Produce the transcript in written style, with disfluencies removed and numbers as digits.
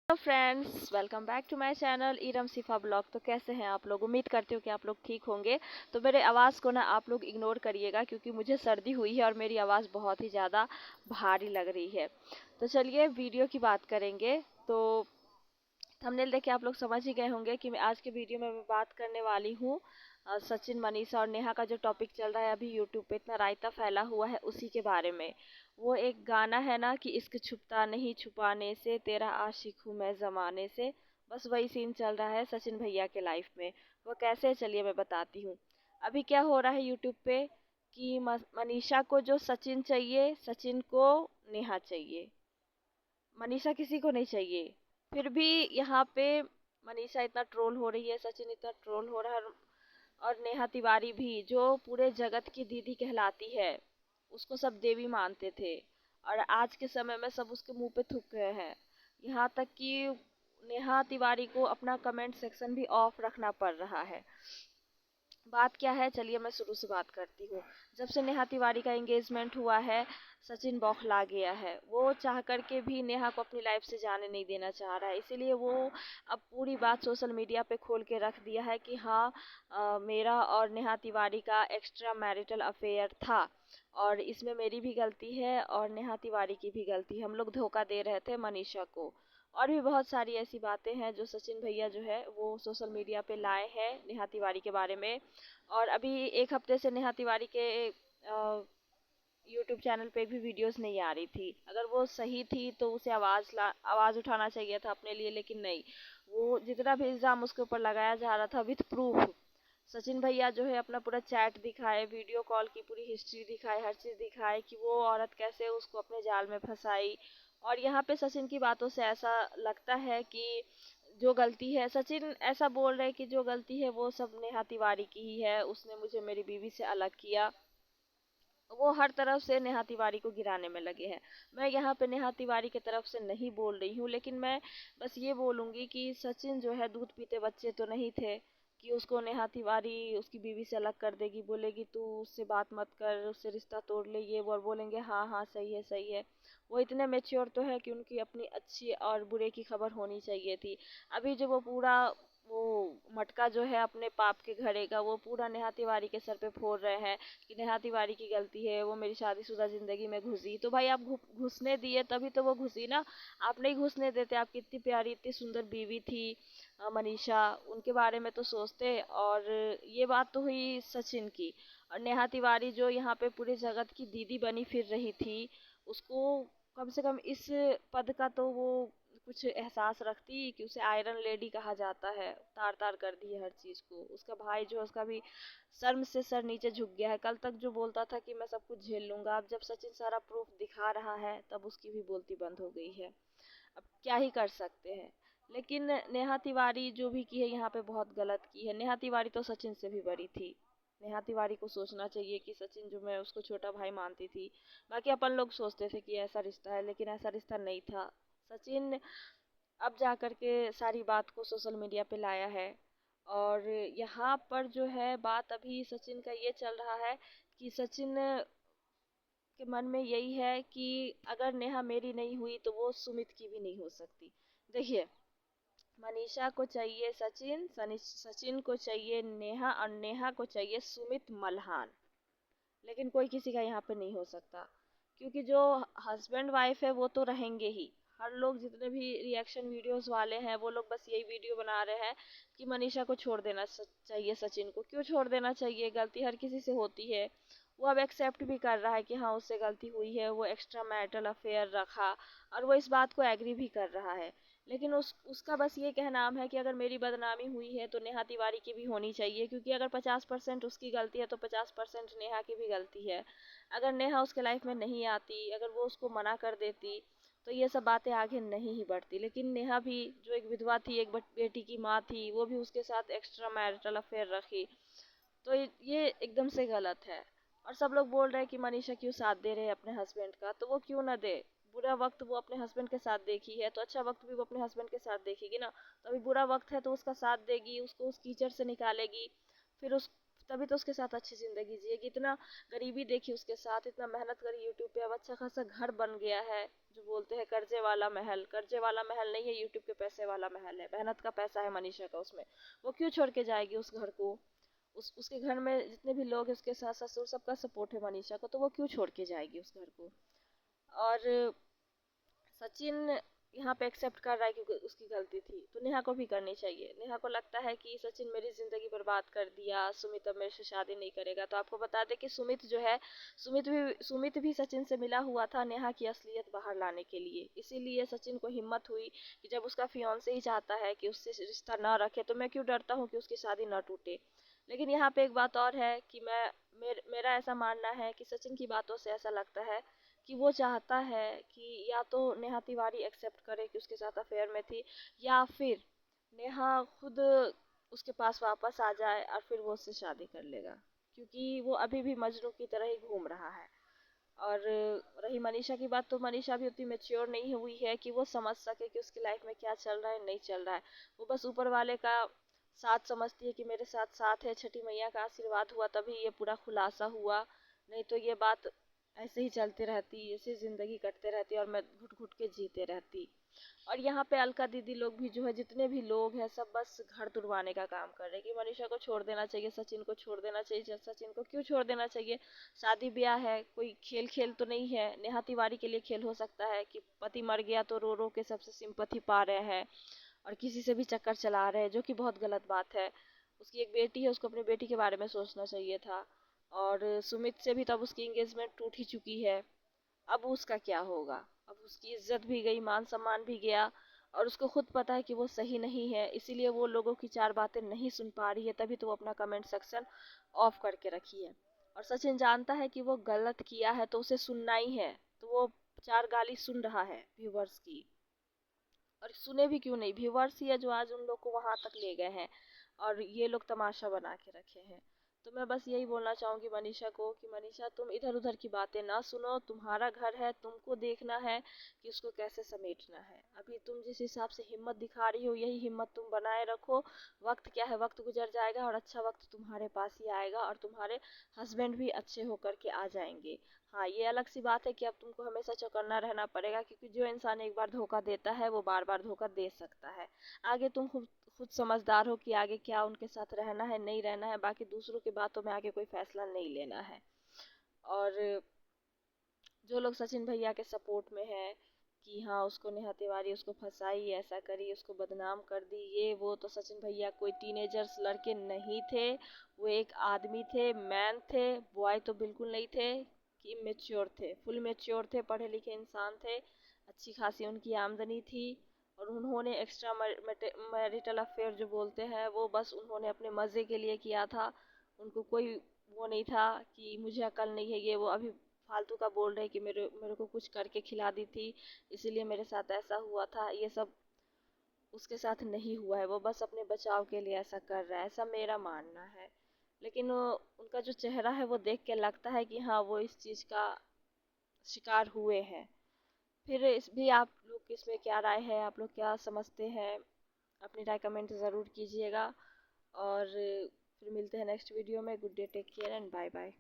Hello friends, welcome back to my channel Iram Sifa blog. तो कैसे हैं आप लोग? उम्मीद करती हूँ कि आप लोग ठीक होंगे। तो मेरे आवाज़ को ना आप लोग इग्नोर करिएगा, क्योंकि मुझे सर्दी हुई है और मेरी आवाज़ बहुत ही ज़्यादा भारी लग रही है। तो चलिए वीडियो की बात करेंगे। तो थंबनेल देख के आप लोग समझ ही गए होंगे कि मैं आज के वीडियो में मैं बात करने वाली हूँ सचिन, मनीषा और नेहा का जो टॉपिक चल रहा है अभी यूट्यूब पे इतना रायता फैला हुआ है, उसी के बारे में। वो एक गाना है ना कि इश्क छुपता नहीं छुपाने से, तेरा आशिक हूँ मैं ज़माने से। बस वही सीन चल रहा है सचिन भैया के लाइफ में। वो कैसे, चलिए मैं बताती हूँ। अभी क्या हो रहा है यूट्यूब पे कि मनीषा को जो सचिन चाहिए, सचिन को नेहा चाहिए, मनीषा किसी को नहीं चाहिए। फिर भी यहाँ पे मनीषा इतना ट्रोल हो रही है, सचिन इतना ट्रोल हो रहा है, और नेहा तिवारी भी, जो पूरे जगत की दीदी कहलाती है, उसको सब देवी मानते थे, और आज के समय में सब उसके मुंह पे थूक गए हैं। यहाँ तक कि नेहा तिवारी को अपना कमेंट सेक्शन भी ऑफ रखना पड़ रहा है। बात क्या है, चलिए मैं शुरू से बात करती हूँ। जब से नेहा तिवारी का एंगेजमेंट हुआ है, सचिन बौखला गया है। वो चाह करके भी नेहा को अपनी लाइफ से जाने नहीं देना चाह रहा है, इसीलिए वो अब पूरी बात सोशल मीडिया पे खोल के रख दिया है कि हाँ, मेरा और नेहा तिवारी का एक्स्ट्रा मैरिटल अफेयर था, और इसमें मेरी भी गलती है और नेहा तिवारी की भी गलती है। हम लोग धोखा दे रहे थे मनीषा को। और भी बहुत सारी ऐसी बातें हैं जो सचिन भैया जो है वो सोशल मीडिया पे लाए हैं नेहा तिवारी के बारे में। और अभी एक हफ्ते से नेहा तिवारी के यूट्यूब चैनल पे भी वीडियोस नहीं आ रही थी। अगर वो सही थी तो उसे आवाज़ उठाना चाहिए था अपने लिए, लेकिन नहीं। वो जितना भी इल्ज़ाम उसके ऊपर लगाया जा रहा था विथ प्रूफ, सचिन भैया जो है अपना पूरा चैट दिखाए, वीडियो कॉल की पूरी हिस्ट्री दिखाए, हर चीज़ दिखाए कि वो औरत कैसे उसको अपने जाल में फंसाई। और यहाँ पे सचिन की बातों से ऐसा लगता है कि जो गलती है, सचिन ऐसा बोल रहे हैं कि जो गलती है वो सब नेहा तिवारी की ही है, उसने मुझे मेरी बीवी से अलग किया। वो हर तरफ से नेहा तिवारी को गिराने में लगे हैं। मैं यहाँ पे नेहा तिवारी की तरफ से नहीं बोल रही हूँ, लेकिन मैं बस ये बोलूँगी कि सचिन जो है दूध पीते बच्चे तो नहीं थे कि उसको नेहा तिवारी उसकी बीवी से अलग कर देगी, बोलेगी तू उससे बात मत कर, उससे रिश्ता तोड़ ले, ये वो, और बोलेंगे हाँ हाँ सही है सही है। वो इतने मेच्योर तो है कि उनकी अपनी अच्छी और बुरे की खबर होनी चाहिए थी। अभी जो वो पूरा वो मटका जो है अपने पाप के घड़े का, वो पूरा नेहा तिवारी के सर पे फोड़ रहे हैं कि नेहा तिवारी की गलती है, वो मेरी शादीशुदा ज़िंदगी में घुसी। तो भाई आप घुसने दिए तभी तो वो घुसी ना। आप नहीं घुसने देते, आपकी इतनी प्यारी इतनी सुंदर बीवी थी मनीषा, उनके बारे में तो सोचते। और ये बात तो हुई सचिन की। और नेहा तिवारी जो यहाँ पे पूरे जगत की दीदी बनी फिर रही थी, उसको कम से कम इस पद का तो वो कुछ एहसास रखती कि उसे आयरन लेडी कहा जाता है। तार तार कर दी है हर चीज़ को। उसका भाई जो है उसका भी शर्म से सर नीचे झुक गया है। कल तक जो बोलता था कि मैं सब कुछ झेल लूंगा, अब जब सचिन सारा प्रूफ दिखा रहा है तब उसकी भी बोलती बंद हो गई है। अब क्या ही कर सकते हैं। लेकिन नेहा तिवारी जो भी की है यहाँ पे बहुत गलत की है। नेहा तिवारी तो सचिन से भी बड़ी थी। नेहा तिवारी को सोचना चाहिए कि सचिन जो, मैं उसको छोटा भाई मानती थी। बाकी अपन लोग सोचते थे कि ऐसा रिश्ता है, लेकिन ऐसा रिश्ता नहीं था। सचिन अब जा कर के सारी बात को सोशल मीडिया पे लाया है। और यहाँ पर जो है बात अभी सचिन का ये चल रहा है कि सचिन के मन में यही है कि अगर नेहा मेरी नहीं हुई तो वो सुमित की भी नहीं हो सकती। देखिए, मनीषा को चाहिए सचिन, सचिन को चाहिए नेहा, और नेहा को चाहिए सुमित मल्हान। लेकिन कोई किसी का यहाँ पे नहीं हो सकता, क्योंकि जो हस्बैंड वाइफ है वो तो रहेंगे ही। हर लोग जितने भी रिएक्शन वीडियोस वाले हैं वो लोग बस यही वीडियो बना रहे हैं कि मनीषा को छोड़ देना चाहिए, सचिन को क्यों छोड़ देना चाहिए, गलती हर किसी से होती है। वो अब एक्सेप्ट भी कर रहा है कि हाँ उससे गलती हुई है, वो एक्स्ट्रा मैरिटल अफेयर रखा, और वो इस बात को एग्री भी कर रहा है। लेकिन उसका बस ये कहनाम है कि अगर मेरी बदनामी हुई है तो नेहा तिवारी की भी होनी चाहिए, क्योंकि अगर 50% उसकी गलती है तो 50% नेहा की भी गलती है। अगर नेहा उसके लाइफ में नहीं आती, अगर वो उसको मना कर देती, तो ये सब बातें आगे नहीं ही बढ़ती। लेकिन नेहा भी जो एक विधवा थी, एक बेटी की माँ थी, वो भी उसके साथ एक्स्ट्रा मैरिटल अफेयर रखी। तो ये एकदम से गलत है। और सब लोग बोल रहे हैं कि मनीषा क्यों साथ दे रहे हैं अपने हस्बैंड का, तो वो क्यों ना दे। बुरा वक्त वो अपने हस्बैंड के साथ देखी है, तो अच्छा वक्त भी वो अपने हस्बैंड के साथ देखेगी ना। तो अभी बुरा वक्त है तो उसका साथ देगी, उसको उस कीचड़ से निकालेगी। फिर उस तभी तो उसके साथ अच्छी ज़िंदगी जिएगी। इतना गरीबी देखी उसके साथ, इतना मेहनत करी यूट्यूब पे, अब अच्छा खासा घर बन गया है। जो बोलते हैं कर्जे वाला महल, कर्जे वाला महल नहीं है, यूट्यूब के पैसे वाला महल है। मेहनत का पैसा है मनीषा का उसमें। वो क्यों छोड़ के जाएगी उस घर को? उसके घर में जितने भी लोग हैं, उसके सास ससुर सबका सपोर्ट है मनीषा को, तो वो क्यों छोड़ के जाएगी उस घर को? और सचिन यहाँ पे एक्सेप्ट कर रहा है क्योंकि उसकी गलती थी, तो नेहा को भी करनी चाहिए। नेहा को लगता है कि सचिन मेरी ज़िंदगी बर्बाद कर दिया, सुमित अब मेरे से शादी नहीं करेगा। तो आपको बता दें कि सुमित जो है, सुमित भी सचिन से मिला हुआ था नेहा की असलियत बाहर लाने के लिए। इसीलिए सचिन को हिम्मत हुई कि जब उसका फियांसे ही चाहता है कि उससे रिश्ता ना रखे, तो मैं क्यों डरता हूँ कि उसकी शादी ना टूटे। लेकिन यहाँ पे एक बात और है कि मेरा ऐसा मानना है कि सचिन की बातों से ऐसा लगता है कि वो चाहता है कि या तो नेहा तिवारी एक्सेप्ट करे कि उसके साथ अफेयर में थी, या फिर नेहा खुद उसके पास वापस आ जाए और फिर वो उससे शादी कर लेगा, क्योंकि वो अभी भी मजनू की तरह ही घूम रहा है। और रही मनीषा की बात, तो मनीषा भी उतनी मेच्योर नहीं हुई है कि वो समझ सके कि उसकी लाइफ में क्या चल रहा है नहीं चल रहा है। वो बस ऊपर वाले का साथ समझती है कि मेरे साथ साथ है, छठी मैया का आशीर्वाद हुआ तभी ये पूरा खुलासा हुआ, नहीं तो ये बात ऐसे ही चलती रहती, ऐसे ज़िंदगी कटते रहती और मैं घुट घुट के जीते रहती। और यहाँ पे अलका दीदी लोग भी जो है, जितने भी लोग हैं सब बस घर तुड़वाने का काम कर रहे हैं कि मनीषा को छोड़ देना चाहिए, सचिन को छोड़ देना चाहिए। सचिन को क्यों छोड़ देना चाहिए? शादी ब्याह है, कोई खेल खेल तो नहीं है। नेहा तिवारी के लिए खेल हो सकता है कि पति मर गया तो रो रो के सबसे सिंपैथी पा रहे हैं और किसी से भी चक्कर चला रहे हैं, जो कि बहुत गलत बात है। उसकी एक बेटी है, उसको अपनी बेटी के बारे में सोचना चाहिए था। और सुमित से भी तब उसकी एंगेजमेंट टूट ही चुकी है। अब उसका क्या होगा? अब उसकी इज्जत भी गई, मान सम्मान भी गया, और उसको खुद पता है कि वो सही नहीं है, इसीलिए वो लोगों की चार बातें नहीं सुन पा रही है, तभी तो वो अपना कमेंट सेक्शन ऑफ करके रखी है। और सचिन जानता है कि वो गलत किया है तो उसे सुनना ही है, तो वो चार गाली सुन रहा है व्यूवर्स की। और सुने भी क्यों नहीं, व्यूवर्स ही है जो आज उन लोग को वहां तक ले गए हैं और ये लोग तमाशा बना के रखे हैं। तो मैं बस यही बोलना चाहूंगी मनीषा को कि मनीषा तुम इधर उधर की बातें ना सुनो, तुम्हारा घर है, तुमको देखना है कि उसको कैसे समेटना है। अभी तुम जिस हिसाब से हिम्मत दिखा रही हो, यही हिम्मत तुम बनाए रखो। वक्त क्या है, वक्त गुजर जाएगा और अच्छा वक्त तुम्हारे पास ही आएगा और तुम्हारे हस्बैंड भी अच्छे होकर के आ जाएंगे। हाँ, ये अलग सी बात है कि अब तुमको हमेशा चौकन्ना रहना पड़ेगा, क्योंकि जो इंसान एक बार धोखा देता है वो बार बार धोखा दे सकता है। आगे तुम खुद समझदार हो कि आगे क्या उनके साथ रहना है नहीं रहना है, बाकी दूसरों की बातों में आगे कोई फैसला नहीं लेना है। और जो लोग सचिन भैया के सपोर्ट में है कि हाँ उसको नेहा तिवारी उसको फंसाई, ऐसा करी, उसको बदनाम कर दी, ये वो, तो सचिन भैया कोई टीनेजर्स लड़के नहीं थे। वो एक आदमी थे, मैन थे, बॉय तो बिल्कुल नहीं थे कि मेच्योर थे, फुल मेच्योर थे, पढ़े लिखे इंसान थे, अच्छी खासी उनकी आमदनी थी। और उन्होंने एक्स्ट्रा मैरिटल अफेयर जो बोलते हैं वो बस उन्होंने अपने मज़े के लिए किया था। उनको कोई वो नहीं था कि मुझे अकल नहीं है, ये वो अभी फालतू का बोल रहे हैं कि मेरे मेरे को कुछ करके खिला दी थी इसीलिए मेरे साथ ऐसा हुआ था। ये सब उसके साथ नहीं हुआ है, वो बस अपने बचाव के लिए ऐसा कर रहा है, ऐसा मेरा मानना है। लेकिन उनका जो चेहरा है वो देख के लगता है कि हाँ वो इस चीज़ का शिकार हुए हैं। फिर इस भी आप लोग इसमें क्या राय है, आप लोग क्या समझते हैं? अपनी राय कमेंट ज़रूर कीजिएगा। और फिर मिलते हैं नेक्स्ट वीडियो में। Good day, take care and bye bye.